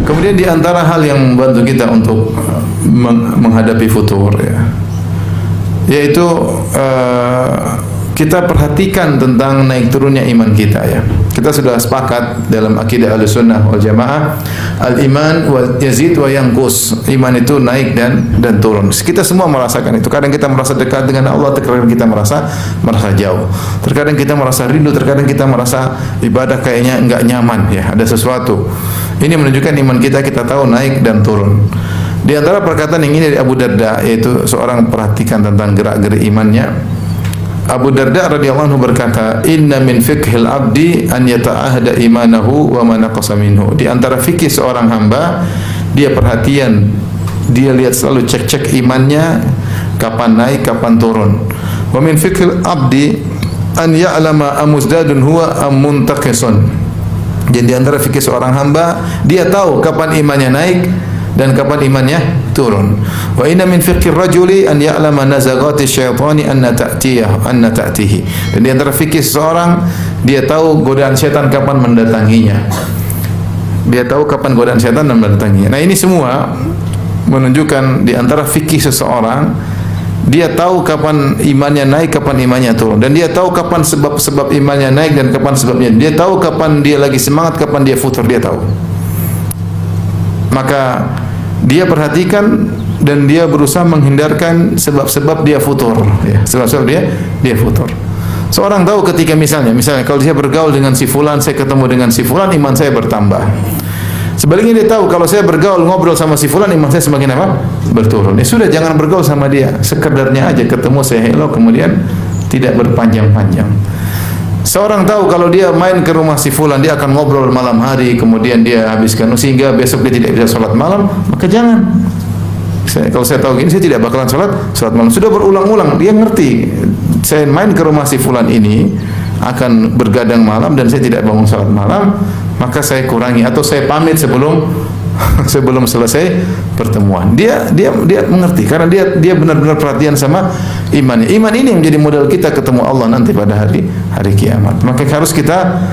Kemudian di antara hal yang membantu kita untuk menghadapi futur ya, yaitu kita perhatikan tentang naik turunnya iman kita ya. Kita sudah sepakat dalam akidah Ahlussunnah wal Jamaah, al-iman wa yazid wa yanqus. Iman itu naik dan turun. Kita semua merasakan itu. Kadang kita merasa dekat dengan Allah, terkadang kita merasa jauh. Terkadang kita merasa rindu, terkadang kita merasa ibadah kayaknya enggak nyaman ya, ada sesuatu. Ini menunjukkan iman kita tahu naik dan turun. Di antara perkataan yang ini dari Abu Darda, yaitu seorang perhatikan tentang gerak-gerik imannya. Abu Darda radhiyallahu anhu berkata, "Inna min fiqhil abdi an yata'ahda imanahu wa ma naqasa minhu." Di antara fikih seorang hamba, dia perhatian, dia lihat selalu cek-cek imannya kapan naik, kapan turun. Wa min fiqhil abdi an ya'lama amuzdadun huwa am muntaqisun. Jadi di antara fikih seorang hamba, dia tahu kapan imannya naik dan kapan imannya turun. Wa inna min fiqhir rajuli an ya'lama nazagati syaitani anna ta'tihi. Dan di antara fikih seseorang, dia tahu godaan setan kapan mendatanginya. Dia tahu kapan godaan setan mendatanginya. Nah, ini semua menunjukkan di antara fikih seseorang, dia tahu kapan imannya naik, kapan imannya turun, dan dia tahu kapan sebab-sebab imannya naik dan kapan sebabnya. Dia tahu kapan dia lagi semangat, kapan dia futur, dia tahu. Maka dia perhatikan dan dia berusaha menghindarkan sebab-sebab dia futur ya, sebab-sebab dia futur. Seorang tahu ketika misalnya kalau dia bergaul dengan si fulan, saya ketemu dengan si fulan, iman saya bertambah. Sebaliknya dia tahu kalau saya bergaul ngobrol sama si fulan, iman saya semakin apa? Berturun. Ya sudah, jangan bergaul sama dia, sekedarnya aja ketemu saya hello, kemudian tidak berpanjang-panjang. Seorang tahu kalau dia main ke rumah si fulan, dia akan ngobrol malam hari, kemudian dia habiskan sehingga besok dia tidak bisa sholat malam, maka jangan. Kalau saya tahu gini, saya tidak bakalan sholat malam. Sudah berulang-ulang, dia ngerti. Saya main ke rumah si fulan ini akan bergadang malam dan saya tidak bangun sholat malam, maka saya kurangi atau saya pamit sebelum selesai pertemuan. Dia mengerti karena dia benar-benar perhatian sama imannya. Iman ini yang menjadi modal kita ketemu Allah nanti pada hari kiamat. Maka harus kita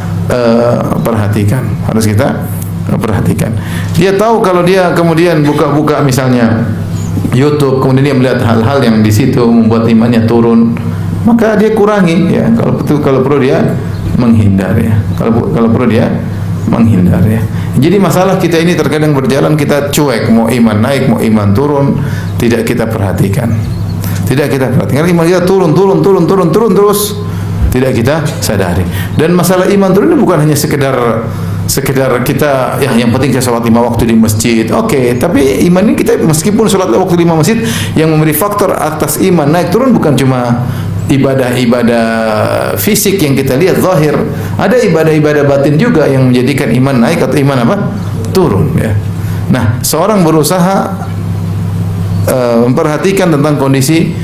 perhatikan. Dia tahu kalau dia kemudian buka-buka misalnya YouTube, kemudian dia melihat hal-hal yang di situ membuat imannya turun, maka dia kurangi ya. Kalau perlu dia menghindar ya. Kalau perlu dia menghindar ya. Jadi masalah kita ini terkadang berjalan, kita cuek, mau iman naik, mau iman turun, tidak kita perhatikan. Iman kita turun terus, tidak kita sadari. Dan masalah iman turun ini bukan hanya sekedar kita yang penting saya sholat 5 waktu di masjid. Oke, tapi iman ini kita meskipun sholat waktu 5 masjid, yang memberi faktor atas iman naik turun bukan cuma ibadah fisik yang kita lihat zahir, ada ibadah batin juga yang menjadikan iman naik atau iman apa? Turun ya. Nah, seorang berusaha memperhatikan tentang kondisi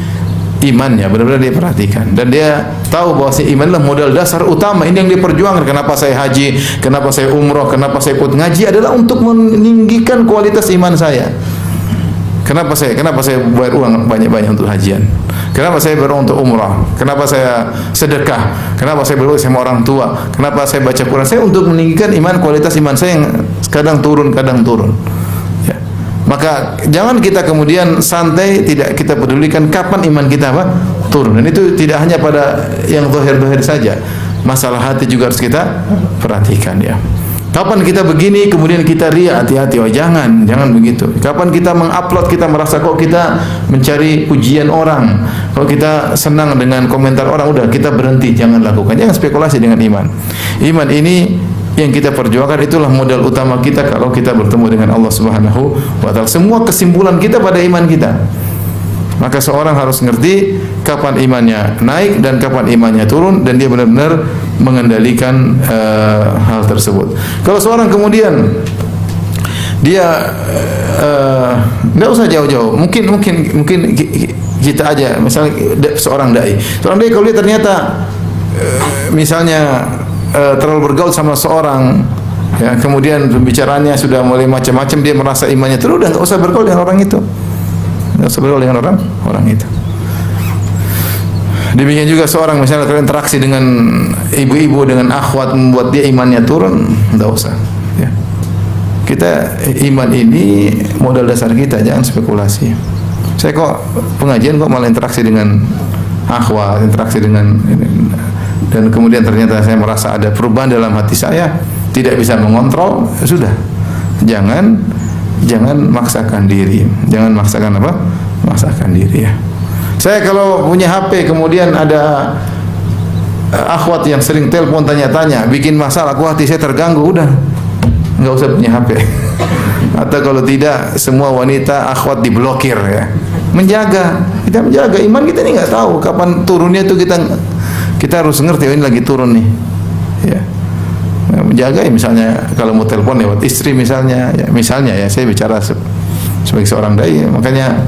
imannya, benar-benar dia perhatikan dan dia tahu bahwa iman adalah modal dasar utama. Ini yang dia perjuangkan. Kenapa saya haji, kenapa saya umroh, kenapa saya ikut ngaji, adalah untuk meninggikan kualitas iman saya. Kenapa saya bayar uang banyak-banyak untuk hajian? Kenapa saya berdoa untuk umrah? Kenapa saya sedekah? Kenapa saya berdoa sama orang tua? Kenapa saya baca Quran? Saya untuk meninggikan kualitas iman saya yang kadang turun. Ya. Maka jangan kita kemudian santai, tidak kita pedulikan kapan iman kita turun. Dan itu tidak hanya pada yang zahir-zahir saja. Masalah hati juga harus kita perhatikan ya. Kapan kita begini kemudian kita ria, hati-hati. Oh, jangan begitu. Kapan kita mengupload, kita merasa kok kita mencari pujian orang, kok kita senang dengan komentar orang, udah kita berhenti, jangan lakukan. Jangan spekulasi dengan iman. Iman ini yang kita perjuangkan, itulah modal utama kita kalau kita bertemu dengan Allah Subhanahu wa taala. Semua kesimpulan kita pada iman kita. Maka seorang harus ngerti kapan imannya naik dan kapan imannya turun, dan dia benar-benar mengendalikan hal tersebut. Kalau seorang kemudian dia nggak usah jauh-jauh, mungkin kita aja, misalnya seorang dai kalau dia ternyata misalnya terlalu bergaul sama seorang ya, kemudian pembicaranya sudah mulai macam-macam, dia merasa imannya turun, udah nggak usah bergaul dengan orang itu. Nggak usah bergaul dengan orang itu. Demikian juga seorang misalnya berinteraksi dengan ibu-ibu, dengan akhwat, membuat dia imannya turun, nggak usah. Ya. Kita iman ini modal dasar kita, jangan spekulasi. Saya kok pengajian kok malah interaksi dengan akhwat, interaksi dengan, dan kemudian ternyata saya merasa ada perubahan dalam hati saya, tidak bisa mengontrol, sudah. Jangan maksakan diri. Jangan maksakan apa? Maksakan diri ya. Saya kalau punya HP kemudian ada akhwat yang sering telepon tanya-tanya, bikin masalah, hati saya terganggu, udah nggak usah punya HP. Atau kalau tidak, semua wanita akhwat diblokir ya. Menjaga, kita menjaga iman kita ini, nggak tahu kapan turunnya itu, kita harus ngerti, oh, ini lagi turun nih ya. Menjaga ya, misalnya kalau mau telepon lewat istri misalnya ya, saya bicara sebagai seorang dai, makanya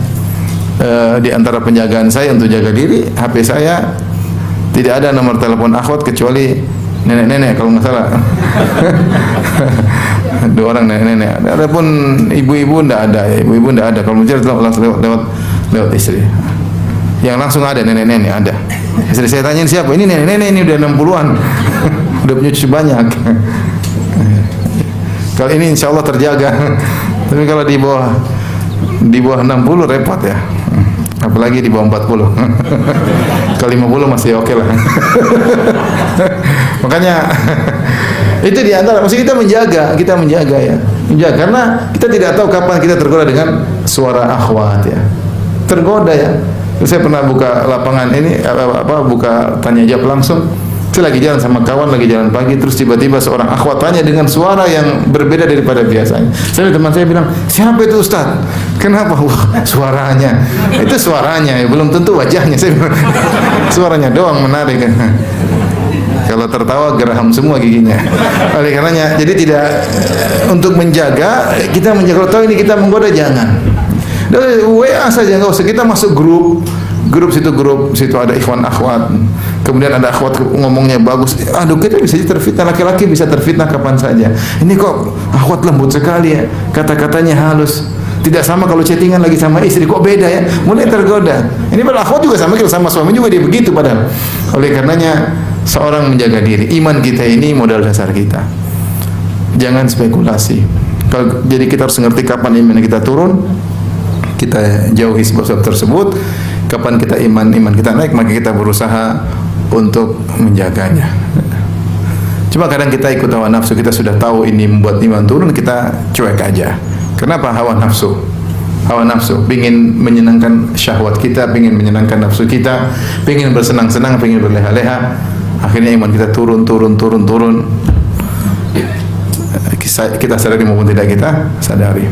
di antara penjagaan saya untuk jaga diri, HP saya tidak ada nomor telepon akhwat kecuali nenek-nenek kalau nggak salah. 2 orang nenek-nenek. Adapun ibu-ibu ndak ada ya, ibu-ibu ndak ada. Kalau mencari lewat istri. Yang langsung ada nenek-nenek ada. Istri saya tanyain siapa? Ini nenek-nenek, ini udah 60-an. Udah punya cucu banyak. Kalau ini insya Allah terjaga. Tapi kalau di bawah 60 repot ya. Apalagi di bawah 40. Kalau 50 masih oke lah. Makanya itu di antara, maksud kita menjaga ya. Menjaga karena kita tidak tahu kapan kita tergoda dengan suara akhwat ya. Tergoda ya. Saya pernah buka lapangan ini buka tanya jawab langsung. Saya lagi jalan sama kawan, lagi jalan pagi, terus tiba-tiba seorang akhwat tanya dengan suara yang berbeda daripada biasanya. Teman saya bilang, siapa itu Ustaz? Kenapa? Wah, suaranya. Itu suaranya, ya, belum tentu wajahnya. Saya bilang, suaranya doang menarik. Kalau tertawa geraham semua giginya. Oleh karenanya, jadi tidak, untuk menjaga, kita menjaga. Kalau tahu ini kita menggoda, jangan. Dari WA saja, nggak usah. Kita masuk grup situ ada ikhwan akhwat, kemudian ada akhwat ngomongnya bagus, aduh, kita bisa terfitnah, laki-laki bisa terfitnah kapan saja. Ini kok akhwat lembut sekali ya, kata-katanya halus, tidak sama kalau chattingan lagi sama istri, kok beda ya, mulai tergoda. Ini padahal akhwat juga sama suami juga dia begitu padahal. Oleh karenanya seorang menjaga diri, iman kita ini modal dasar kita, jangan spekulasi. Jadi kita harus mengerti kapan iman kita turun, kita jauhi sebab-sebab tersebut. Kapan kita iman kita naik, maka kita berusaha untuk menjaganya. Cuma kadang kita ikut hawa nafsu, kita sudah tahu ini membuat iman turun, kita cuek aja. Kenapa? Hawa nafsu, ingin menyenangkan syahwat kita, ingin menyenangkan nafsu kita, ingin bersenang-senang, ingin berleha-leha. Akhirnya iman kita turun. Kita sadari maupun tidak kita sadari.